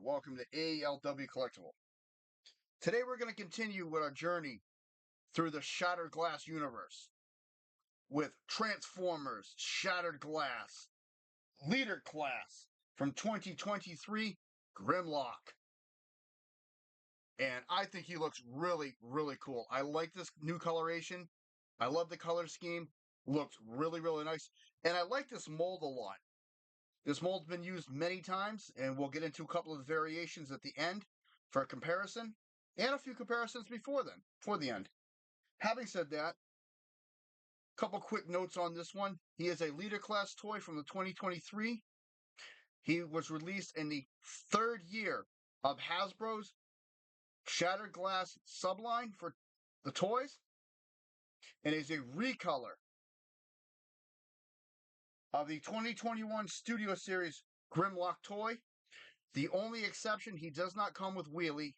Welcome to ALW Collectible. Today we're going to continue with our journey through the Shattered Glass universe with Transformers Shattered Glass Leader Class from 2023, Grimlock. And I think he looks really, really cool. I like this new coloration. I love the color scheme. Looks really, really nice. And I like this mold a lot. This mold's been used many times, and we'll get into a couple of variations at the end for a comparison, and a few comparisons before the end. Having said that, a couple quick notes on this one. He is a leader class toy from the 2023. He was released in the third year of Hasbro's Shattered Glass subline for the toys, and is a recolor of the 2021 Studio Series Grimlock toy. The only exception, he does not come with Wheelie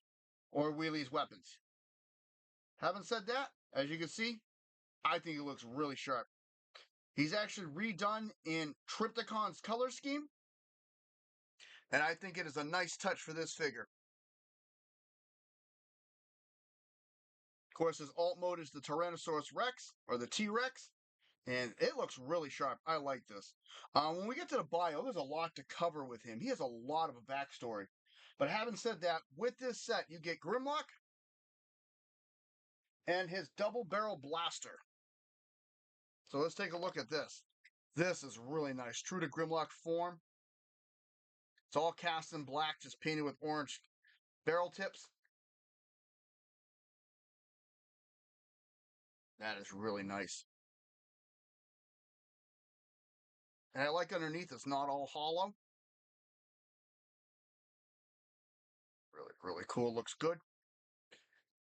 or Wheelie's weapons. Having said that, as you can see, I think it looks really sharp. He's actually redone in Triptychon's color scheme, and I think it is a nice touch for this figure. Of course, his alt mode is the Tyrannosaurus Rex, or the T-Rex, and it looks really sharp. I like this. When we get to the bio, there's a lot to cover with him. He has a lot of a backstory. But having said that, with this set, you get Grimlock and his double barrel blaster. So let's take a look at this. This is really nice. True to Grimlock form. It's all cast in black, just painted with orange barrel tips. That is really nice. And I like underneath, it's not all hollow. Really, really cool. Looks good.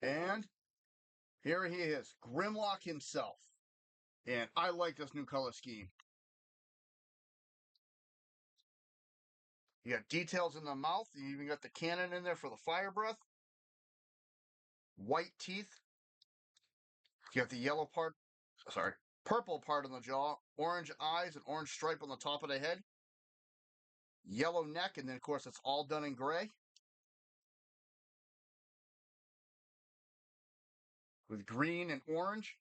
And here he is, Grimlock himself. And I like this new color scheme. You got details in the mouth. You even got the cannon in there for the fire breath. White teeth. You got the yellow part, purple part on the jaw. Orange eyes and orange stripe on the top of the head. Yellow neck, and then of course it's all done in gray. With green and orange.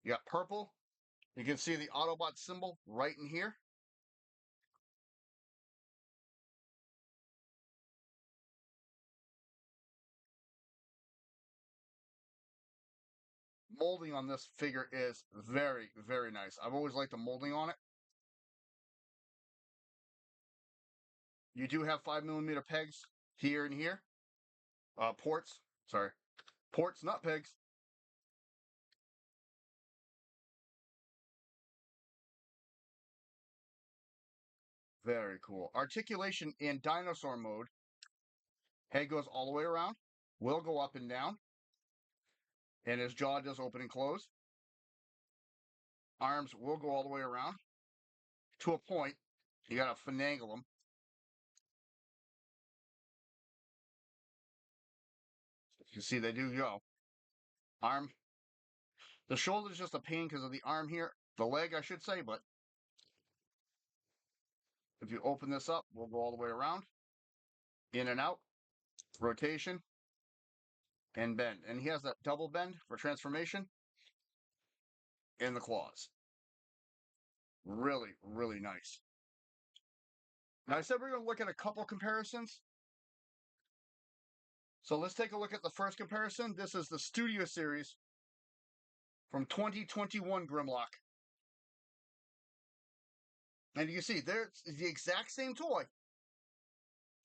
You got purple. You can see the Autobot symbol right in here. Molding on this figure is very, very nice. I've always liked the molding on it. You do have 5mm pegs here and here. Ports, not pegs. Very cool. Articulation in dinosaur mode. Head goes all the way around. Will go up and down. And his jaw does open and close. Arms will go all the way around. To a point. You gotta finagle them. You see they do go. Arm. The shoulder's just a pain because of the arm here. The leg, I should say, but if you open this up, we'll go all the way around. In and out. Rotation. And bend. And he has that double bend for transformation. In the claws. Really, really nice. Now, I said we're going to look at a couple comparisons. So let's take a look at the first comparison. This is the Studio Series from 2021 Grimlock. And you can see there's the exact same toy.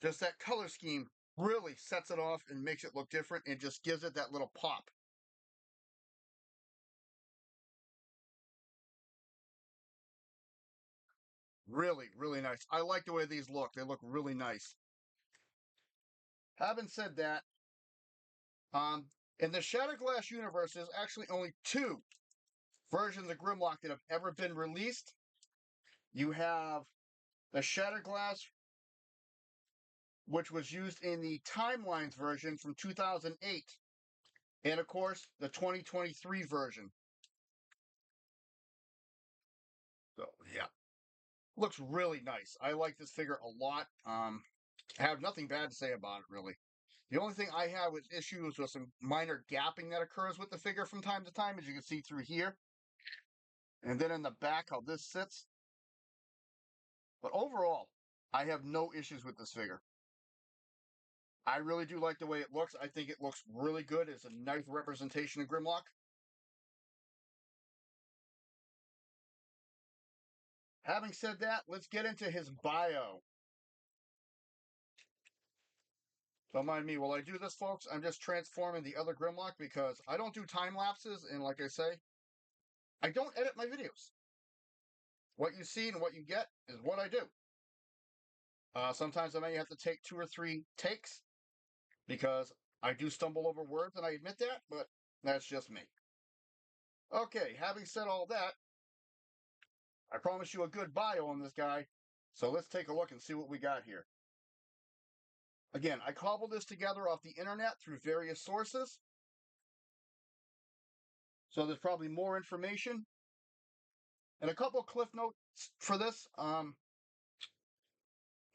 Just that color scheme really sets it off and makes it look different and just gives it that little pop. Really, really nice. I like the way these look. They look really nice. Having said that, in the Shattered Glass universe, there's actually only two versions of Grimlock that have ever been released. You have the Shattered Glass, which was used in the Timelines version from 2008. And of course, the 2023 version. So, yeah. Looks really nice. I like this figure a lot. I have nothing bad to say about it, really. The only thing I have with issues with some minor gapping that occurs with the figure from time to time, as you can see through here. And then in the back, how this sits. But overall, I have no issues with this figure. I really do like the way it looks. I think it looks really good. It's a nice representation of Grimlock. Having said that, let's get into his bio. Don't mind me. While I do this, folks, I'm just transforming the other Grimlock because I don't do time lapses. And like I say, I don't edit my videos. What you see and what you get is what I do. Sometimes I may have to take 2 or 3 takes because I do stumble over words, and I admit that, but that's just me. Okay, having said all that, I promise you a good bio on this guy. So let's take a look and see what we got here. Again, I cobbled this together off the internet through various sources. So there's probably more information. And a couple cliff notes for this.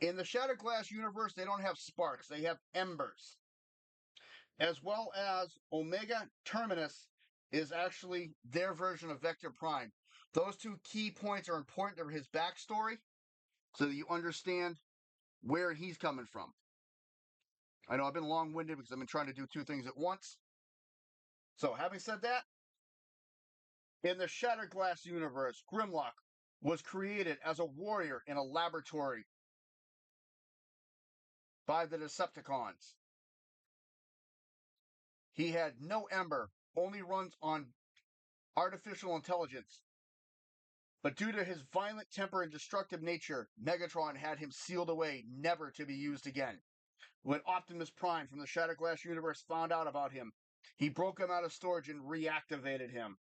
In the Shattered Glass universe, they don't have sparks, they have embers. As well as Omega Terminus is actually their version of Vector Prime. Those two key points are important to his backstory so that you understand where he's coming from. I know I've been long-winded because I've been trying to do 2 things at once. So, having said that, in the Shattered Glass universe, Grimlock was created as a warrior in a laboratory by the Decepticons. He had no ember, only runs on artificial intelligence. But due to his violent temper and destructive nature, Megatron had him sealed away, never to be used again. When Optimus Prime from the Shattered Glass universe found out about him, he broke him out of storage and reactivated him.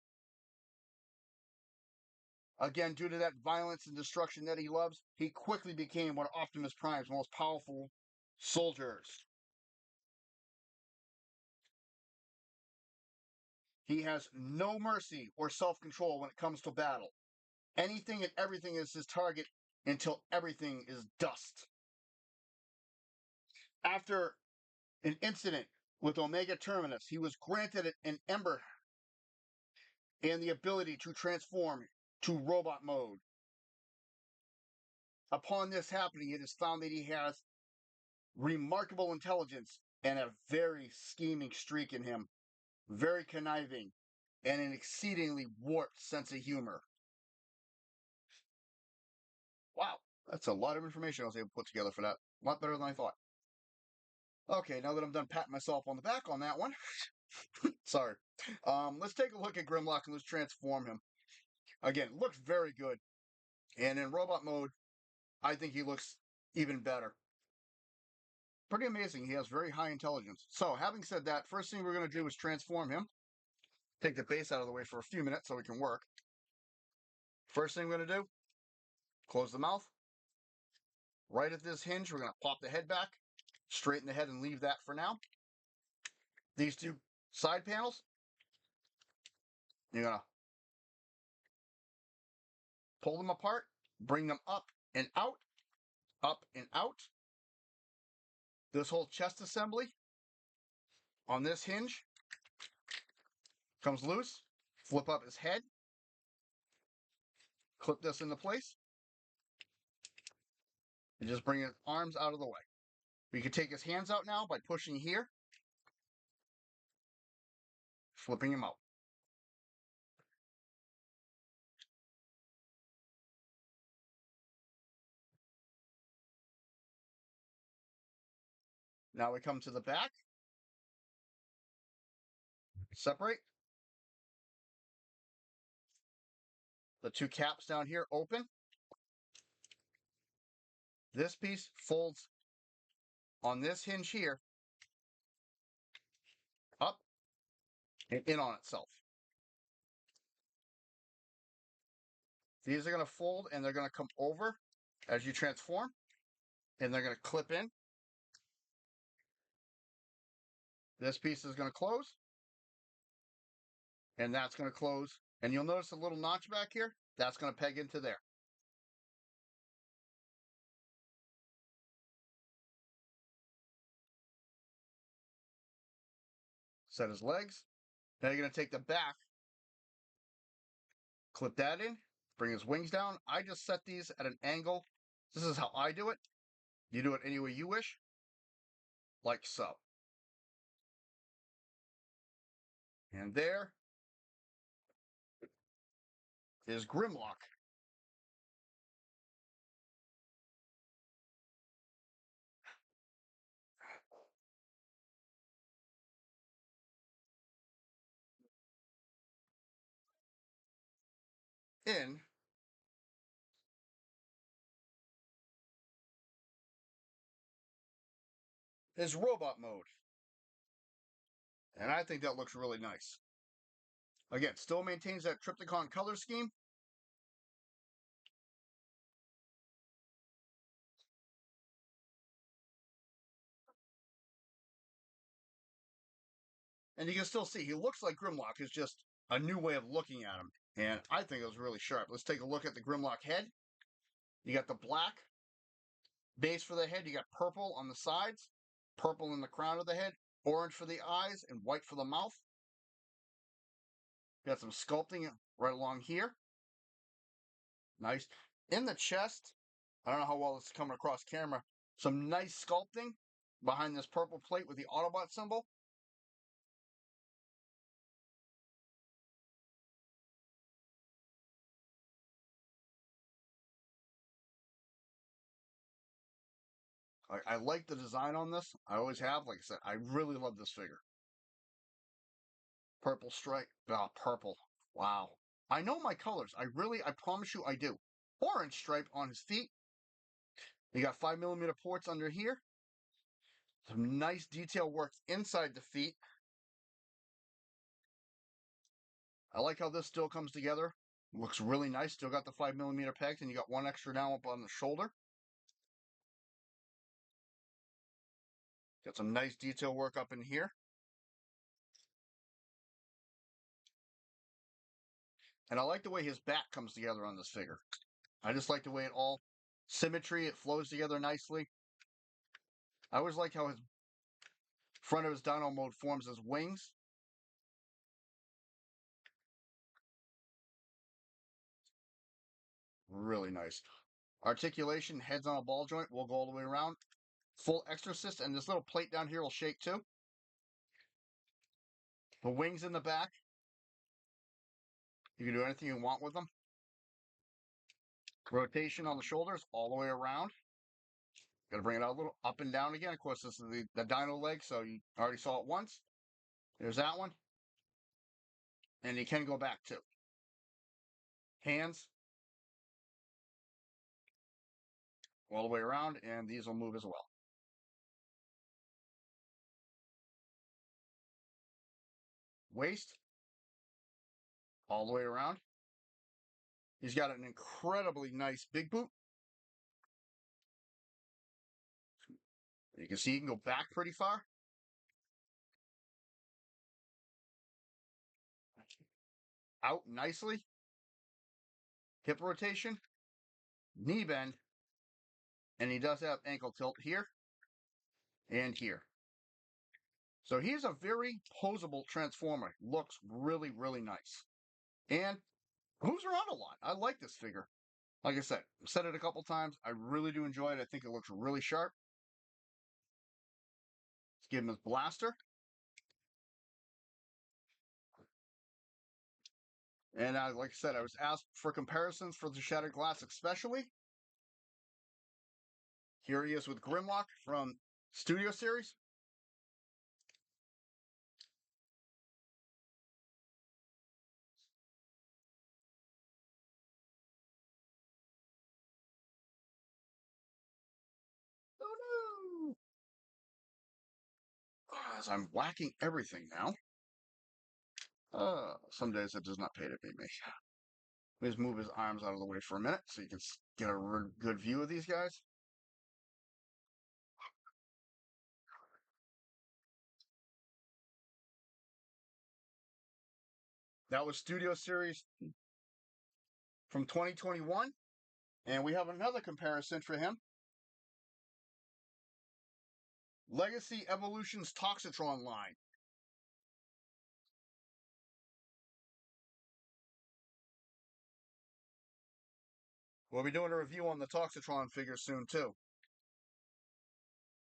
Again, due to that violence and destruction that he loves, he quickly became one of Optimus Prime's most powerful soldiers. He has no mercy or self-control when it comes to battle. Anything and everything is his target until everything is dust. After an incident with Omega Terminus, he was granted an ember and the ability to transform to robot mode. Upon this happening, it is found that he has remarkable intelligence and a very scheming streak in him, very conniving, and an exceedingly warped sense of humor. Wow, that's a lot of information I was able to put together for that. A lot better than I thought. Okay, now that I'm done patting myself on the back on that one, sorry. Let's take a look at Grimlock and let's transform him. Again, looks very good. And in robot mode, I think he looks even better. Pretty amazing. He has very high intelligence. So, having said that, first thing we're going to do is transform him. Take the base out of the way for a few minutes so we can work. First thing we're going to do, close the mouth. Right at this hinge, we're going to pop the head back, straighten the head and leave that for now. These 2 side panels, you're going to pull them apart, bring them up and out, up and out. This whole chest assembly on this hinge comes loose. Flip up his head, clip this into place, and just bring his arms out of the way. We can take his hands out now by pushing here, flipping him out. Now we come to the back, separate. The 2 caps down here open. This piece folds on this hinge here, up and in on itself. These are going to fold and they're going to come over as you transform, and they're going to clip in. This piece is going to close, and that's going to close. And you'll notice a little notch back here. That's going to peg into there. Set his legs. Now you're going to take the back, clip that in, bring his wings down. I just set these at an angle. This is how I do it. You do it any way you wish, like so. And there is Grimlock. In his robot mode. And I think that looks really nice. Again, still maintains that Trypticon color scheme. And you can still see he looks like Grimlock. It's just a new way of looking at him. And I think it was really sharp. Let's take a look at the Grimlock head. You got the black base for the head. You got purple on the sides, purple in the crown of the head, orange for the eyes, and white for the mouth. Got some sculpting right along here. Nice. In the chest, I don't know how well this is coming across camera. Some nice sculpting behind this purple plate with the Autobot symbol. I like the design on this. I always have. Like I said, I really love this figure. Purple stripe. Ah, purple. Wow. I know my colors. I promise you I do. Orange stripe on his feet. You got 5mm ports under here. Some nice detail work inside the feet. I like how this still comes together. Looks really nice. Still got the 5mm pegs, and you got one extra now up on the shoulder. Got some nice detail work up in here. And I like the way his back comes together on this figure. I just like the way it all symmetry, it flows together nicely. I always like how his front of his dino mode forms as wings. Really nice. Articulation, heads on a ball joint, will go all the way around. Full exorcist, and this little plate down here will shake too. The wings in the back. You can do anything you want with them. Rotation on the shoulders all the way around. Got to bring it out a little up and down again. Of course, this is the dino leg, so you already saw it once. There's that one. And you can go back too. Hands all the way around, and these will move as well. Waist all the way around. He's got an incredibly nice big boot. You can see he can go back pretty far. Out nicely. Hip rotation, knee bend, and he does have ankle tilt here and here. So he's a very posable transformer. Looks really, really nice. And moves around a lot. I like this figure. Like I said, I've said it a couple times. I really do enjoy it. I think it looks really sharp. Let's give him his blaster. And like I said, I was asked for comparisons for the Shattered Glass especially. Here he is with Grimlock from Studio Series. Oh no! As I'm whacking everything now. Some days it does not pay to be me. Let me just move his arms out of the way for a minute so you can get a good view of these guys. That was Studio Series from 2021. And we have another comparison for him. Legacy Evolution's Toxitron line. We'll be doing a review on the Toxitron figure soon, too.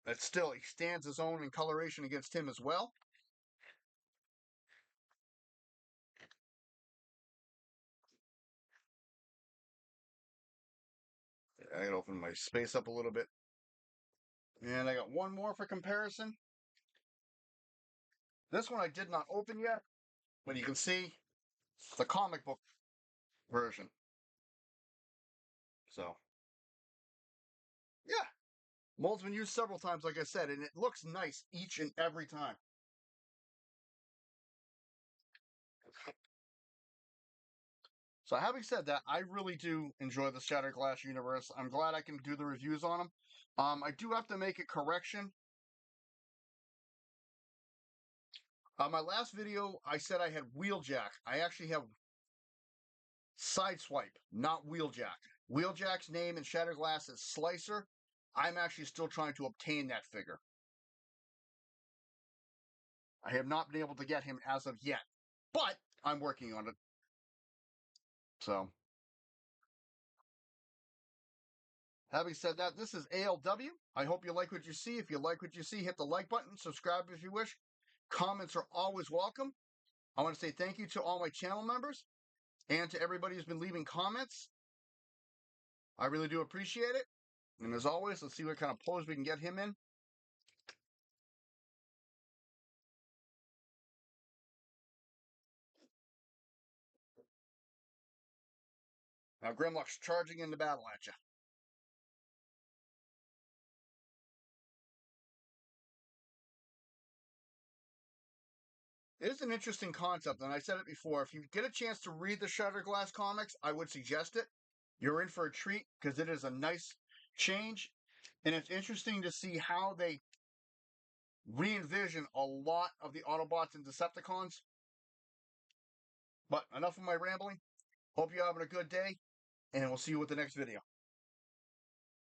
But still, he stands his own in coloration against him as well. I gotta open my space up a little bit. And I got one more for comparison. This one I did not open yet, but you can see the comic book version. So, yeah, mold's been used several times, like I said, and it looks nice each and every time. So, having said that, I really do enjoy the Shattered Glass universe. I'm glad I can do the reviews on them. I do have to make a correction. My last video, I said I had Wheeljack. I actually have Sideswipe, not Wheeljack. Wheeljack's name in Shattered Glass is Slicer. I'm actually still trying to obtain that figure. I have not been able to get him as of yet, but I'm working on it. So, having said that, this is ALW. I hope you like what you see. If you like what you see, hit the like button, subscribe if you wish. Comments are always welcome. I want to say thank you to all my channel members and to everybody who's been leaving comments. I really do appreciate it. And as always, let's see what kind of pose we can get him in. Now Grimlock's charging into battle at you. It is an interesting concept, and I said it before. If you get a chance to read the Shutterglass comics, I would suggest it. You're in for a treat because it is a nice change, and it's interesting to see how they re-envision a lot of the Autobots and Decepticons. But enough of my rambling. Hope you're having a good day, and we'll see you with the next video.